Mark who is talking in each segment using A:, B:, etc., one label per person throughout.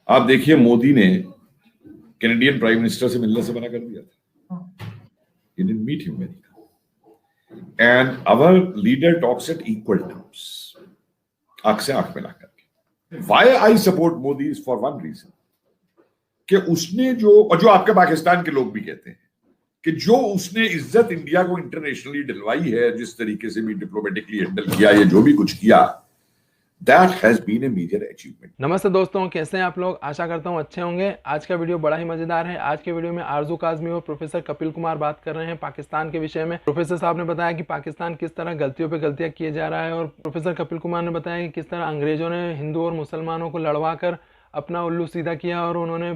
A: आप देखिए, मोदी ने कैनेडियन प्राइम मिनिस्टर से मिलने से मना कर दिया था। He didn't meet him very well. And our leader talks at equal terms. आंख से आंख मिला करके। Why I support Modi is for one reason. कि उसने जो आपके पाकिस्तान के लोग भी कहते हैं कि जो उसने इज्जत इंडिया को इंटरनेशनली दिलवाई है, जिस तरीके से भी डिप्लोमेटिकली हैंडल किया, ये जो भी कुछ किया, that has been a major achievement.
B: नमस्ते दोस्तों, कैसे हैं आप लोग। आशा करता हूं अच्छे होंगे। आज का वीडियो बड़ा ही मजेदार है। आज के वीडियो में आरजू काज़मी और प्रोफेसर कपिल कुमार बात कर रहे हैं पाकिस्तान के विषय में। प्रोफेसर साहब ने बताया कि पाकिस्तान किस तरह गलतियों पे गलतियां किए जा रहा है, और प्रोफेसर कपिल कुमार ने बताया कि किस तरह अंग्रेजों ने हिंदू और मुसलमानों को लड़वा कर अपना उल्लू सीधा किया और उन्होंने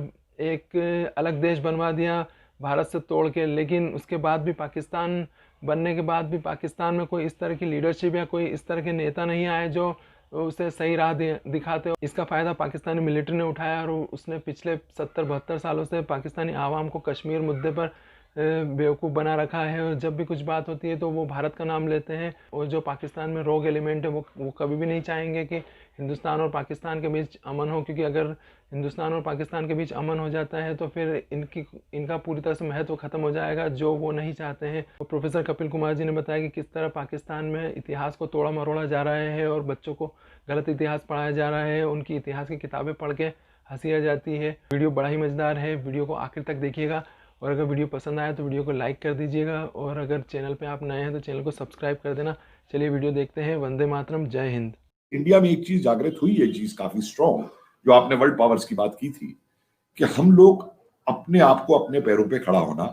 B: एक अलग देश बनवा दिया भारत से तोड़ के। लेकिन उसके बाद भी, पाकिस्तान बनने के बाद भी, पाकिस्तान में कोई इस तरह की लीडरशिप या कोई इस तरह के नेता नहीं आए जो उसे सही राह दिखाते हो। इसका फ़ायदा पाकिस्तानी मिलिट्री ने उठाया और उसने पिछले 70-72 सालों से पाकिस्तानी आवाम को कश्मीर मुद्दे पर बेवकूफ़ बना रखा है। और जब भी कुछ बात होती है तो वो भारत का नाम लेते हैं, और जो पाकिस्तान में रोग एलिमेंट है वो कभी भी नहीं चाहेंगे कि हिंदुस्तान और पाकिस्तान के बीच अमन हो, क्योंकि अगर हिंदुस्तान और पाकिस्तान के बीच अमन हो जाता है तो फिर इनका पूरी तरह से महत्व ख़त्म हो जाएगा, जो वो नहीं चाहते हैं। तो प्रोफेसर कपिल कुमार जी ने बताया कि किस तरह पाकिस्तान में इतिहास को तोड़ा मरोड़ा जा रहा है और बच्चों को गलत इतिहास पढ़ाया जा रहा है। उनकी इतिहास की किताबें पढ़ के हंसी आ जाती है। वीडियो बड़ा ही मज़ेदार है, वीडियो को आखिर तक देखिएगा। और अगर वीडियो पसंद आया तो वीडियो को लाइक कर दीजिएगा, और अगर चैनल पे आप नए हैं तो चैनल को सब्सक्राइब कर देना। चलिए वीडियो देखते हैं। वंदे मातरम, जय हिंद।
A: इंडिया में एक चीज जागृत हुई है, चीज काफी स्ट्रॉन्ग, जो आपने वर्ल्ड पावर्स की बात की थी, कि हम लोग अपने आप को अपने पैरों पे खड़ा होना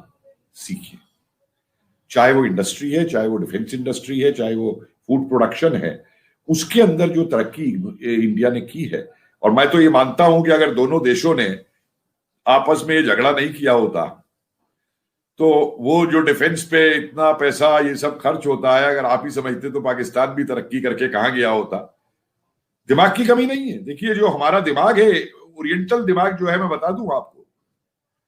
A: सीखें। चाहे वो इंडस्ट्री है, चाहे वो डिफेंस इंडस्ट्री है, चाहे वो फूड प्रोडक्शन है, उसके अंदर जो तरक्की इंडिया ने की है। और मैं तो ये मानता हूं कि अगर दोनों देशों ने आपस में ये झगड़ा नहीं किया होता तो वो जो डिफेंस पे इतना पैसा ये सब खर्च होता है, अगर आप ही समझते तो पाकिस्तान भी तरक्की करके कहां गया होता। दिमाग की कमी नहीं है। देखिए, जो हमारा दिमाग है, ओरिएंटल दिमाग जो है, मैं बता दूं आपको,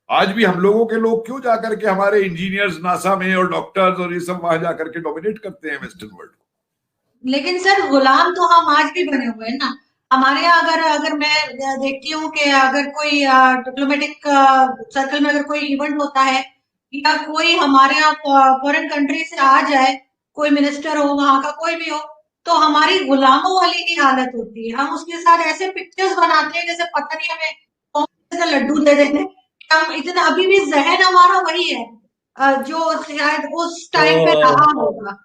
A: आज भी हम लोगों के लोग क्यों जाकर के हमारे इंजीनियर्स नासा में और डॉक्टर्स और ये सब वहां जाकर के डोमिनेट करते हैं वेस्टर्न वर्ल्ड को।
C: लेकिन सर, गुलाम तो हम आज भी बने हुए हैं ना। हमारे यहाँ अगर मैं देखती हूँ कि अगर कोई डिप्लोमेटिक सर्कल में अगर कोई इवेंट होता है, या कोई हमारे यहाँ फॉरेन कंट्री से आ जाए, कोई मिनिस्टर हो, वहां का कोई भी हो, तो हमारी गुलामों वाली ही हालत होती है। हम उसके साथ ऐसे पिक्चर्स बनाते हैं जैसे पता नहीं हमें कौन से लड्डू दे देते हैं। हम इतना, अभी भी जहन हमारा वही है जो शायद उस टाइम पे रहा होगा।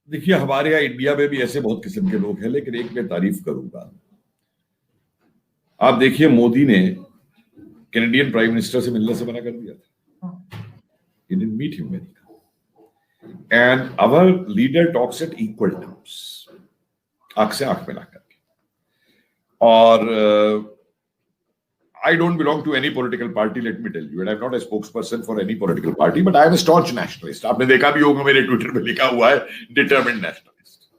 A: देखिए, हमारे यहाँ इंडिया में भी ऐसे बहुत किस्म के लोग हैं, लेकिन एक मैं तारीफ करूंगा। आप देखिए, मोदी ने कैनेडियन प्राइम मिनिस्टर से मिलने से मना कर दिया था। He didn't meet him very well. And our leader talks at equal terms. आंख से आंख मिला करके। और I don't belong to any political party, let me tell you, and I'm not a spokesperson for any political party, but I am a staunch nationalist. आपने देखा भी होगा, मेरे ट्विटर पे लिखा हुआ है, determined nationalist.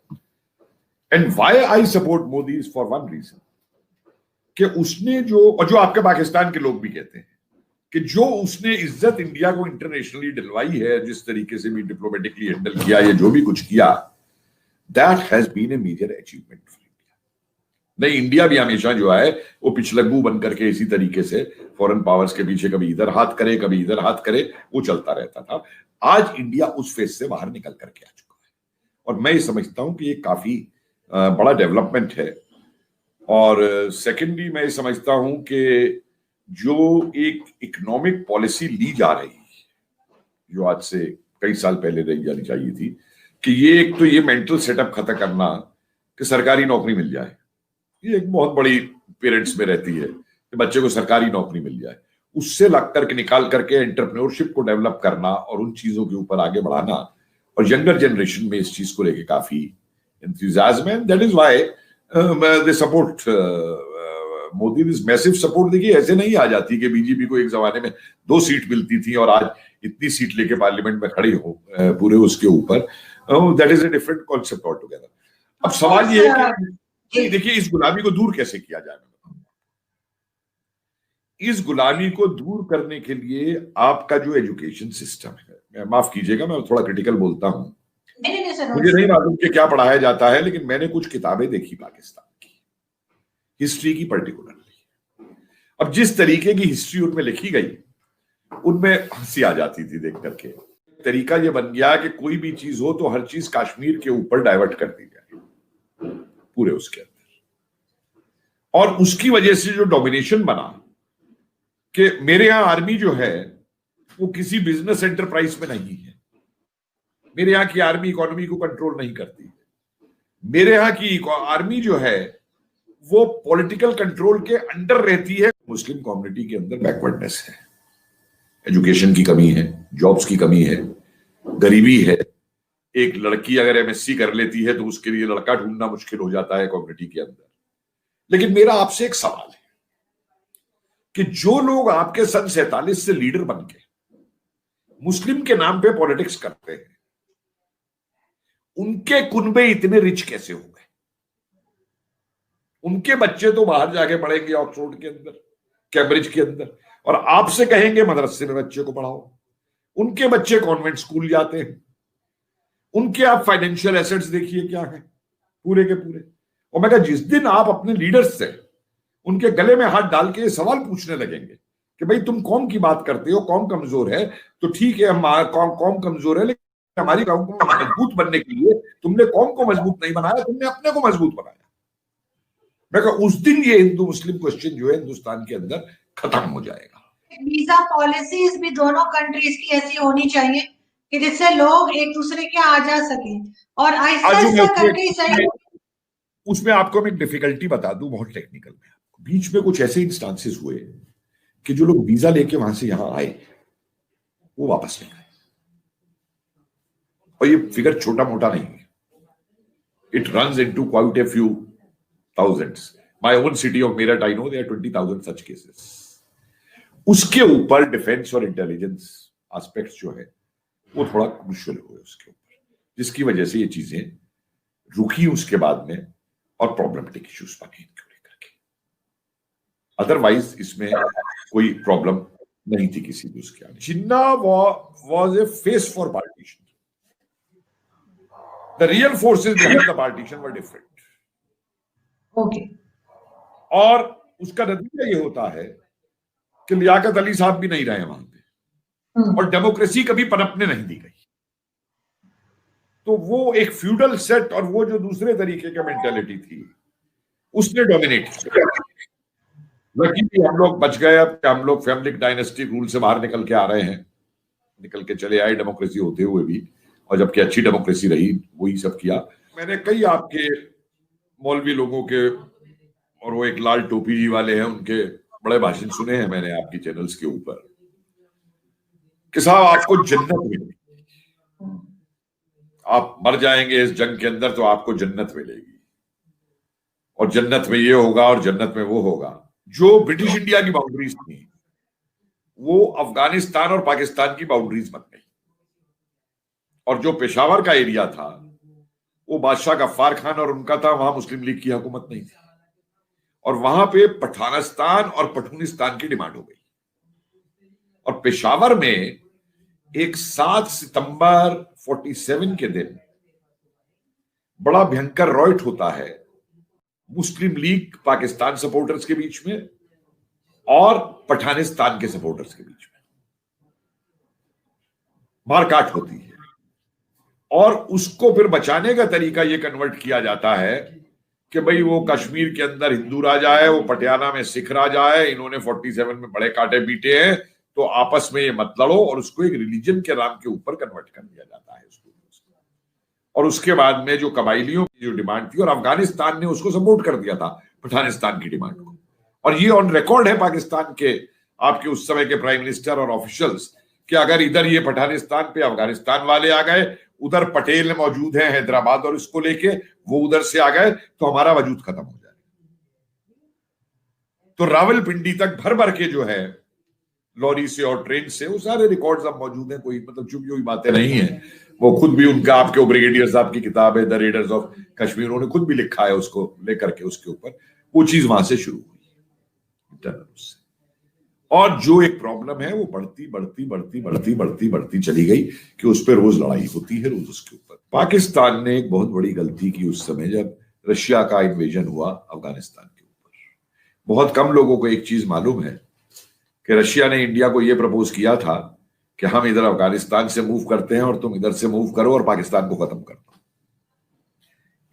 A: And why I support Modi is for one reason, कि उसने जो आपके पाकिस्तान के लोग भी कहते हैं कि जो उसने इज्जत इंडिया को इंटरनेशनली दिलवाई है, जिस तरीके से भी डिप्लोमेटिकली हैंडल किया, ये जो भी कुछ किया, that has been a major achievement for India. नहीं, इंडिया भी हमेशा जो है वो पिछलग्गू बन करके इसी तरीके से फॉरेन पावर्स के पीछे कभी इधर हाथ करे, कभी इधर हाथ करे, वो चलता रहता था। आज इंडिया उस फेज से बाहर निकल करके आ चुका है, और मैं ये समझता हूं कि ये काफी बड़ा डेवलपमेंट है। और सेकेंडली, मैं ये समझता हूं कि जो एक इकोनॉमिक पॉलिसी ली जा रही है, जो आज से कई साल पहले ली जानी चाहिए थी, कि ये एक तो ये मेंटल सेटअप खत्म करना कि सरकारी नौकरी मिल जाए, ये एक बहुत बड़ी पेरेंट्स में रहती है कि बच्चे को सरकारी नौकरी मिल जाए, उससे लग करके निकाल करके एंटरप्रेन्योरशिप को डेवलप करना और उन चीजों के ऊपर आगे बढ़ाना। और यंगर जनरेशन में इस चीज को लेके काफी एंथुसियाज्म है। That is why they support Modi. This massive support. देखिए, ऐसे नहीं आ जाती कि बीजेपी को एक जमाने में 2 सीट मिलती थी और आज इतनी सीट लेके पार्लियामेंट में खड़ी हो पूरे उसके ऊपर। That is a different concept all together. अब सवाल ये है कि देखिए, इस गुलामी को दूर कैसे किया जाए। इस गुलामी को दूर करने के लिए आपका जो एजुकेशन सिस्टम है, माफ कीजिएगा मैं थोड़ा क्रिटिकल बोलता हूं, मुझे नहीं मालूम कि क्या पढ़ाया जाता है, लेकिन मैंने कुछ किताबें देखी पाकिस्तान की हिस्ट्री की पर्टिकुलरली, और जिस तरीके की हिस्ट्री उनमें लिखी गई, उनमें हंसी आ जाती थी देख करके। तरीका ये बन गया कि कोई भी चीज हो तो हर चीज कश्मीर के ऊपर डाइवर्ट कर दी जाए पूरे उसके अंदर, और उसकी वजह से जो डोमिनेशन बना कि मेरे यहां आर्मी जो है वो किसी बिजनेस एंटरप्राइज में नहीं है, मेरे यहां की आर्मी इकोनॉमी को कंट्रोल नहीं करती है, मेरे यहां की आर्मी जो है वो पॉलिटिकल कंट्रोल के अंडर रहती है। मुस्लिम कम्युनिटी के अंदर बैकवर्डनेस है, एजुकेशन की कमी है, जॉब्स की कमी है, गरीबी है। एक लड़की अगर एमएससी कर लेती है तो उसके लिए लड़का ढूंढना मुश्किल हो जाता है कम्युनिटी के अंदर। लेकिन मेरा आपसे एक सवाल है कि जो लोग आपके सन 47 से लीडर बन के मुस्लिम के नाम पे पॉलिटिक्स करते हैं, उनके कुनबे इतने रिच कैसे हो गए? उनके बच्चे तो बाहर जाके पढ़ेंगे ऑक्सफोर्ड के अंदर, कैम्ब्रिज के अंदर, और आपसे कहेंगे मदरसे में बच्चे को पढ़ाओ। उनके बच्चे कॉन्वेंट स्कूल जाते हैं, उनके आप फाइनेंशियल एसेट्स देखिए क्या है पूरे के पूरे। और मैं कहा जिस दिन आप अपने लीडर्स से उनके गले में हाथ डाल के सवाल पूछने लगेंगे कि भाई तुम कौम की बात करते हो, कौम कमजोर है, तो ठीक है हम कौम कमजोर है, लेकिन हमारी कौम को मजबूत बनने के लिए तुमने कौम को मजबूत नहीं बनाया, तुमने अपने को मजबूत बनाया। मैं कहा उस दिन ये हिंदू मुस्लिम क्वेश्चन जो है हिंदुस्तान के अंदर खत्म हो जाएगा।
C: वीजा पॉलिसीज भी दोनों कंट्रीज की ऐसी होनी चाहिए कि जिससे लोग एक दूसरे के आ जा सके, और ऐसे कंट्री चाहिए।
A: उसमें आपको मैं एक डिफिकल्टी बता दूं, बहुत टेक्निकल में। बीच में कुछ ऐसे इंस्टांसेस हुए कि जो लोग वीजा लेके वहां से यहां आए वो वापस नहीं आए, और ये फिगर छोटा मोटा नहीं है, it runs into quite a few thousands. My own city of Meerut I know there 20,000 such cases. उसके ऊपर डिफेंस और इंटेलिजेंस एस्पेक्ट्स जो है वो थोड़ा क्रूशियल हुए उसके ऊपर, जिसकी वजह से ये चीजें रुकी उसके बाद में और प्रॉब्लमेटिक इश्यूज बने इनको लेकर के। अदरवाइज इसमें कोई प्रॉब्लम नहीं थी किसी भी उसके आने। Jinnah was a face for partition, the real forces behind the partition were different.
C: Okay.
A: और उसका नतीजा ये होता है कि लियाकत अली साहब भी नहीं रहे वहां पे, और डेमोक्रेसी कभी पनपने नहीं दी गई। तो वो एक फ्यूडल सेट और वो जो दूसरे तरीके की मेंटालिटी थी उसने डोमिनेट किया। लकीली हम लोग बच गए, अब हम लोग फैमिली डायनेस्टी रूल से बाहर निकल के आ रहे हैं, निकल के चले आए डेमोक्रेसी होते हुए भी, और जबकि अच्छी डेमोक्रेसी रही वही सब किया। मैंने कई आपके मौलवी लोगों के, और वो एक लाल टोपी जी वाले हैं, उनके बड़े भाषण सुने हैं मैंने आपकी चैनल्स के ऊपर कि साहब आपको जन्नत मिलेगी, आप मर जाएंगे इस जंग के अंदर तो आपको जन्नत मिलेगी, और जन्नत में ये होगा और जन्नत में वो होगा। जो ब्रिटिश इंडिया की बाउंड्रीज थी वो अफगानिस्तान और पाकिस्तान की बाउंड्रीज बन गई, और जो पेशावर का एरिया था वो बादशाह गफ्फार खान और उनका था, वहां मुस्लिम लीग की हुकूमत नहीं थी, और वहां पे पठानिस्तान और पठूनिस्तान की डिमांड हो गई। और पेशावर में एक 7 सितंबर 47 के दिन बड़ा भयंकर रॉयट होता है मुस्लिम लीग पाकिस्तान सपोर्टर्स के बीच में और पठानिस्तान के सपोर्टर्स के बीच में मारकाट होती है, और उसको फिर बचाने का तरीका ये कन्वर्ट किया जाता है कि भाई वो कश्मीर के अंदर हिंदू राजा है, वो पटियाला में सिख राजा है, इन्होंने 47 में बड़े कांटे बीटे हैं, तो आपस में ये मत लड़ो, और उसको एक रिलीजन के नाम के ऊपर कन्वर्ट कर दिया जाता है उसको। और उसके बाद में जो कबाइलियों की जो डिमांड थी, और अफगानिस्तान ने उसको सपोर्ट कर दिया था पठानिस्तान की डिमांड को, और ये ऑन रिकॉर्ड है पाकिस्तान के आपके उस समय के प्राइम मिनिस्टर और ऑफिशियल्स कि अगर इधर ये पठानिस्तान पे अफगानिस्तान वाले आ गए, उधर पटेल मौजूद हैं हैदराबाद और इसको लेके, वो उधर से आ गए तो हमारा वजूद खत्म हो जाएगा। तो रावलपिंडी तक भर भर के जो है लॉरी से और ट्रेन से, वो सारे रिकॉर्ड्स अब मौजूद हैं, कोई मतलब चुपी हुई बातें नहीं है। वो खुद भी उनका आपके ब्रिगेडियर साहब की किताब है द रेडर्स ऑफ कश्मीर, उन्होंने खुद भी लिखा है उसको लेकर के, उसके ऊपर वो चीज वहां से शुरू हुई। और जो एक प्रॉब्लम है वो बढ़ती बढ़ती बढ़ती बढ़ती बढ़ती बढ़ती चली गई कि उस पर रोज लड़ाई होती है, रोज उसके ऊपर। पाकिस्तान ने एक बहुत बड़ी गलती की उस समय जब रशिया का इन्वेजन हुआ अफगानिस्तान के ऊपर, बहुत कम लोगों को एक चीज मालूम है कि रशिया ने इंडिया को यह प्रपोज किया था कि हम इधर अफगानिस्तान से मूव करते हैं और तुम इधर से मूव करो और पाकिस्तान को खत्म कर दो।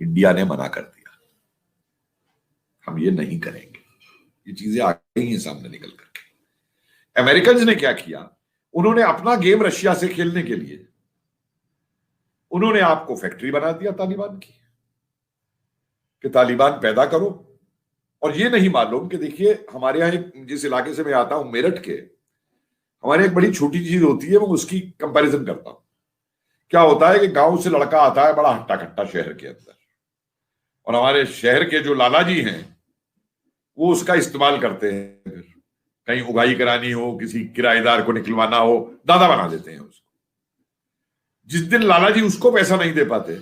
A: इंडिया ने मना कर दिया, हम ये नहीं करेंगे। ये चीजें आ गई हैं सामने निकल करके। अमेरिकन ने क्या किया, उन्होंने अपना गेम रशिया से खेलने के लिए उन्होंने आपको फैक्ट्री बना दिया तालिबान की, कि तालिबान पैदा करो। और ये नहीं मालूम कि देखिए हमारे यहाँ एक, जिस इलाके से मैं आता हूं मेरठ के, हमारे एक बड़ी छोटी चीज होती है, मैं उसकी कंपैरिजन करता हूं। क्या होता है कि गांव से लड़का आता है बड़ा हट्टा कट्टा शहर के अंदर, और हमारे शहर के जो लाला जी हैं वो उसका इस्तेमाल करते हैं। फिर कहीं उगाई करानी हो, किसी किराएदार को निकलवाना हो, दादा बना देते हैं उसको। जिस दिन लाला जी उसको पैसा नहीं दे पाते,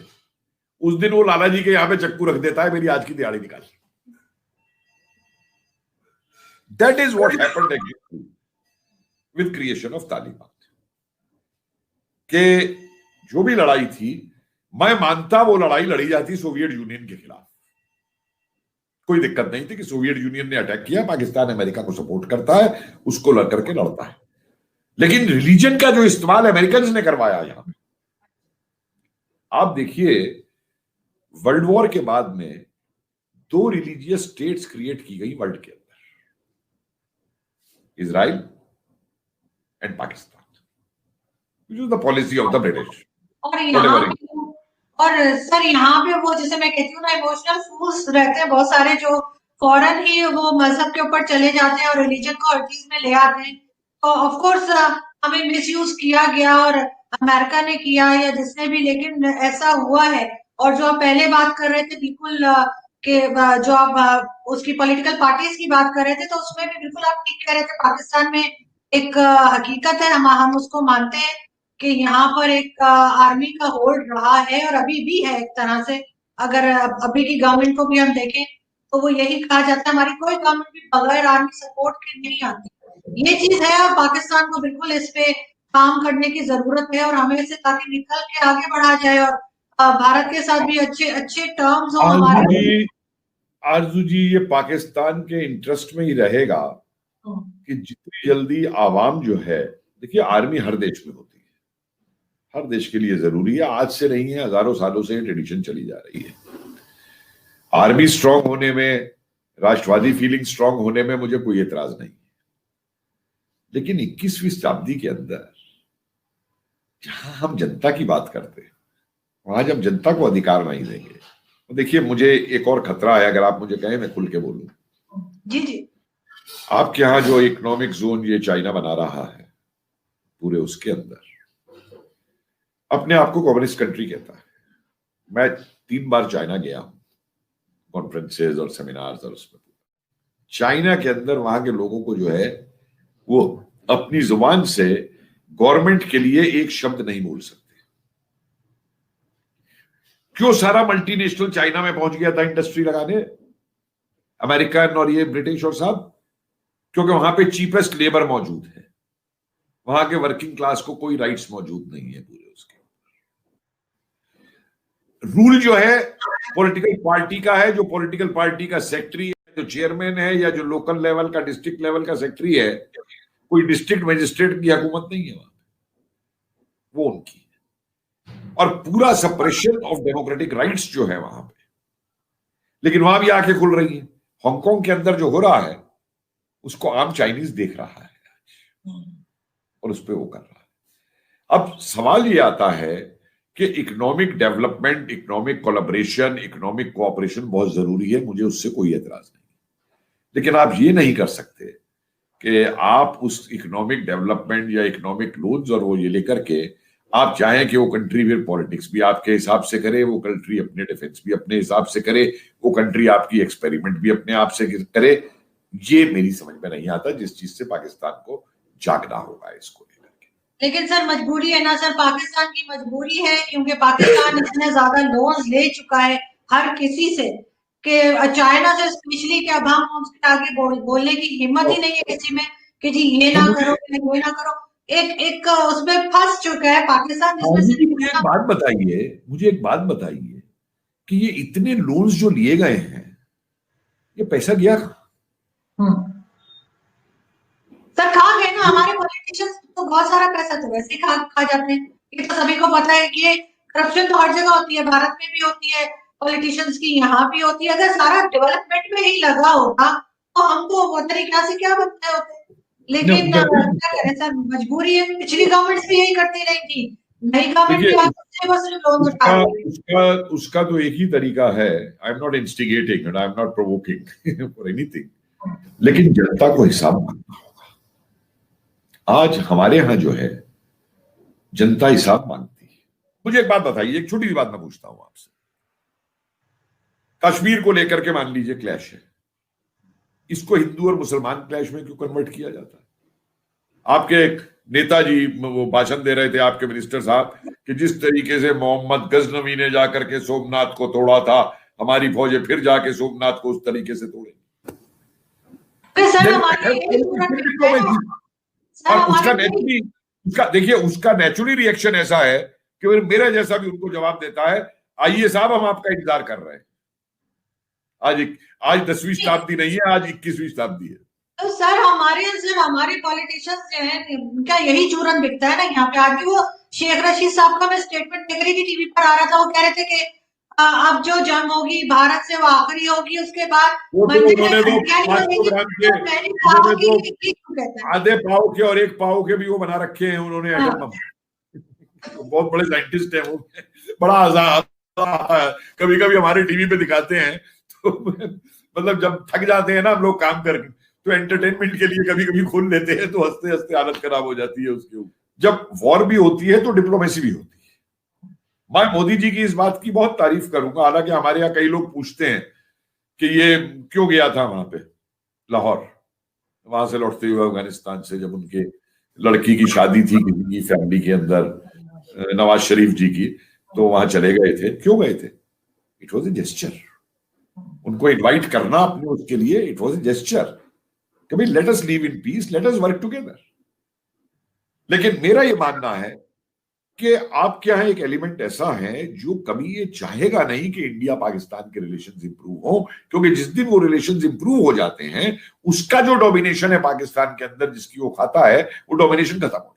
A: उस दिन वो लाला जी के यहां पे चक्कू रख देता है, मेरी आज की दिहाड़ी निकाल। That is what happened with creation of Taliban. के जो भी लड़ाई थी, मैं मानता वो लड़ाई लड़ी जाती सोवियत यूनियन के खिलाफ, कोई दिक्कत नहीं थी कि सोवियत यूनियन ने अटैक किया, पाकिस्तान अमेरिका को सपोर्ट करता है, उसको लड़ करके लड़ता है। लेकिन रिलीजन का जो इस्तेमाल अमेरिकन ने करवाया यहां पे, आप देखिए वर्ल्ड वॉर के बाद में 2 रिलीजियस स्टेट्स क्रिएट की गई वर्ल्ड के अंदर, Israel and Pakistan, which is the policy of the British.
C: और सर यहाँ पे वो, जैसे मैं कहती हूँ ना, इमोशनल फूल्स रहते हैं बहुत सारे, जो फौरन ही वो मजहब के ऊपर चले जाते हैं और रिलीजन को हर चीज में ले आते हैं। तो ऑफ कोर्स हमें मिसयूज किया गया, और अमेरिका ने किया या जिसने भी, लेकिन ऐसा हुआ है। और जो आप पहले बात कर रहे थे बिल्कुल कि जो आप उसकी पॉलिटिकल पार्टीज की बात कर रहे थे, तो उसमें भी बिल्कुल आप ठीक कह रहे थे। पाकिस्तान में एक हकीकत है, हम उसको मानते हैं कि यहाँ पर एक आर्मी का होल्ड रहा है और अभी भी है एक तरह से। अगर अभी की गवर्नमेंट को भी हम देखें तो वो यही कहा जाता है, हमारी कोई गवर्नमेंट भी बगैर आर्मी सपोर्ट के नहीं आती। ये चीज है, और पाकिस्तान को बिल्कुल इस पे काम करने की जरूरत है, और हमें इसे ताकि निकल के आगे बढ़ा जाए, और भारत के साथ भी अच्छे अच्छे टर्म्स हो हमारे।
A: आरजू जी, ये पाकिस्तान के इंटरेस्ट में ही रहेगा कि जितनी जल्दी आवाम जो है, देखिए आर्मी हर देश में होती है, हर देश के लिए जरूरी है, आज से नहीं है, हजारों सालों से ट्रेडिशन चली जा रही है। आर्मी स्ट्रांग होने में, राष्ट्रवादी फीलिंग स्ट्रांग होने में मुझे कोई एतराज नहीं, लेकिन 21वीं शताब्दी के अंदर जहां हम जनता की बात करते हैं, वहां जब जनता को अधिकार नहीं देंगे, तो देखिए मुझे एक और खतरा है, अगर आप मुझे कहें मैं खुल के बोलूं।
C: जी जी।
A: आपके यहाँ जो इकोनॉमिक जोन ये चाइना बना रहा है, पूरे उसके अंदर अपने आप को कम्युनिस्ट कंट्री कहता है। मैं 3 बार चाइना गया हूं, कॉन्फ्रेंसेज और सेमिनार्स, और उसमें चाइना के अंदर वहां के लोगों को जो है वो अपनी जुबान से गवर्नमेंट के लिए एक शब्द नहीं बोल सकते। क्यों सारा मल्टीनेशनल चाइना में पहुंच गया था इंडस्ट्री लगाने, अमेरिकन और ये ब्रिटिश और सब? क्योंकि वहां पे चीपेस्ट लेबर मौजूद है, वहां के वर्किंग क्लास को कोई राइट्स मौजूद नहीं है पूरे उसके। रूल जो है पॉलिटिकल पार्टी का है, जो पॉलिटिकल पार्टी का सेक्रेटरी है, जो चेयरमैन है, या जो लोकल लेवल का, डिस्ट्रिक्ट लेवल का सेक्रेटरी है, कोई डिस्ट्रिक्ट मजिस्ट्रेट की हुकूमत नहीं है वहां, वो उनकी है। और पूरा सप्रेशन ऑफ डेमोक्रेटिक राइट्स जो है वहां पे, लेकिन वहां भी आंखें खुल रही हैं। हांगकांग के अंदर जो हो रहा है उसको आम चाइनीज देख रहा है और उस पर वो कर रहा है। अब सवाल ये आता है कि economic development, economic collaboration, economic cooperation बहुत जरूरी है, मुझे उससे कोई एतराज नहीं, लेकिन आप ये नहीं कर सकते कि आप उस इकोनॉमिक डेवलपमेंट या इकोनॉमिक लोन्स और वो ये लेकर के आप चाहें कि वो कंट्री फिर पॉलिटिक्स भी आपके हिसाब से करे, वो कंट्री अपने डिफेंस भी अपने हिसाब से करे, वो कंट्री आपकी एक्सपेरिमेंट भी अपने आप से करे। ये मेरी समझ में नहीं आता, जिस चीज से पाकिस्तान को जागना होगा इसको लेकर के।
C: लेकिन सर मजबूरी है ना सर, पाकिस्तान की मजबूरी है, क्योंकि पाकिस्तान इतने ज्यादा लोन्स ले चुका है हर किसी से, कि चाइना से स्पेशली, कि अब हम उसके आगे बोलने की हिम्मत ही नहीं है किसी में कि जी ये ना करो, ये ना करो। एक उसमें फंस चुका है पाकिस्तान, जिसमें से
A: मुझे एक बात बताइए कि ये इतने लोन्स जो लिए गए हैं, ये पैसा गया कहाँ?
C: बहुत सारा पैसा तो वैसे ही खा जाते हैं। ये तो सभी को पता है कि ये करप्शन तो हर जगह होती है, भारत में भी होती है, पॉलिटिशियंस की यहाँ भी होती है। अगर सारा डेवलपमेंट में ही लगा होगा तो हमको पता नहीं क्या से क्या बनते होते। लेकिन क्या करें सर, मजबूरी है। पिछली गवर्नमेंट्स भी यही करती रही थी, नई गवर्नमेंट भी बस लोन उठा रही है।
A: उसका तो एक ही तरीका है, I am not instigating and I am not provoking for anything, लेकिन जनता को हिसाब मांगना होगा। आज हमारे यहां जो है जनता हिसाब मांगती है। मुझे एक बात बताइए, एक छोटी सी बात मैं पूछता हूं आपसे। कश्मीर को लेकर के मान लीजिए क्लैश है, इसको हिंदू और मुसलमान क्लैश में क्यों कन्वर्ट किया जाता है? आपके एक नेताजी वो भाषण दे रहे थे, आपके मिनिस्टर साहब, कि जिस तरीके से मोहम्मद गजनवी ने जाकर के सोमनाथ को तोड़ा था, हमारी फौजें फिर जाके सोमनाथ को उस तरीके से तोड़ेंगी। उसका देखिए, उसका नेचुरली रिएक्शन ऐसा है कि मेरा जैसा भी उनको जवाब देता है, आइए साहब हम आपका इंतजार कर रहे हैं। आज 10वीं शताब्दी नहीं है, आज 21वीं शताब्दी है।
C: तो सर हमारे पॉलिटिशियंस जो है, क्या यही चूरन बिकता है ना यहाँ पे? आज भी वो शेख रशीद साहब का मैं स्टेटमेंट देख रही थी, टीवी पर आ रहा था, वो कह रहे थे कि अब जो जंग होगी भारत से वो आखिरी होगी, उसके बाद
A: आधे पाव के और एक पाव के भी वो बना रखे हैं उन्होंने। बहुत बड़े साइंटिस्ट हैं वो, बड़ा आजाद कभी कभी हमारे टीवी पे दिखाते हैं तो मतलब जब थक जाते हैं ना हम लोग काम करके, तो एंटरटेनमेंट के लिए कभी कभी खोल लेते हैं, तो हंसते हंसते हालत खराब हो जाती है उसके ऊपर। जब वॉर भी होती है तो डिप्लोमेसी भी होती है। मैं मोदी जी की इस बात की बहुत तारीफ करूंगा। हालांकि हमारे यहाँ कई लोग पूछते हैं कि ये क्यों गया था वहां पे लाहौर, वहां से लौटते हुए अफगानिस्तान से, जब उनके लड़की की शादी थी किसी की फैमिली के अंदर, नवाज शरीफ जी की, तो वहां चले गए थे। क्यों गए थे? It was a gesture. उनको इन्वाइट करना अपने उसके लिए इट वॉज ए जेस्चर, कि भाई let us live in peace, let us work together. लेकिन मेरा ये मानना है कि आपके यहाँ एक एलिमेंट ऐसा है जो कभी ये चाहेगा नहीं कि इंडिया पाकिस्तान के रिलेशंस इंप्रूव हो, क्योंकि जिस दिन वो रिलेशंस इंप्रूव हो जाते हैं, उसका जो डोमिनेशन है पाकिस्तान के अंदर, जिसकी वो खाता है, वो डोमिनेशन खत्म हो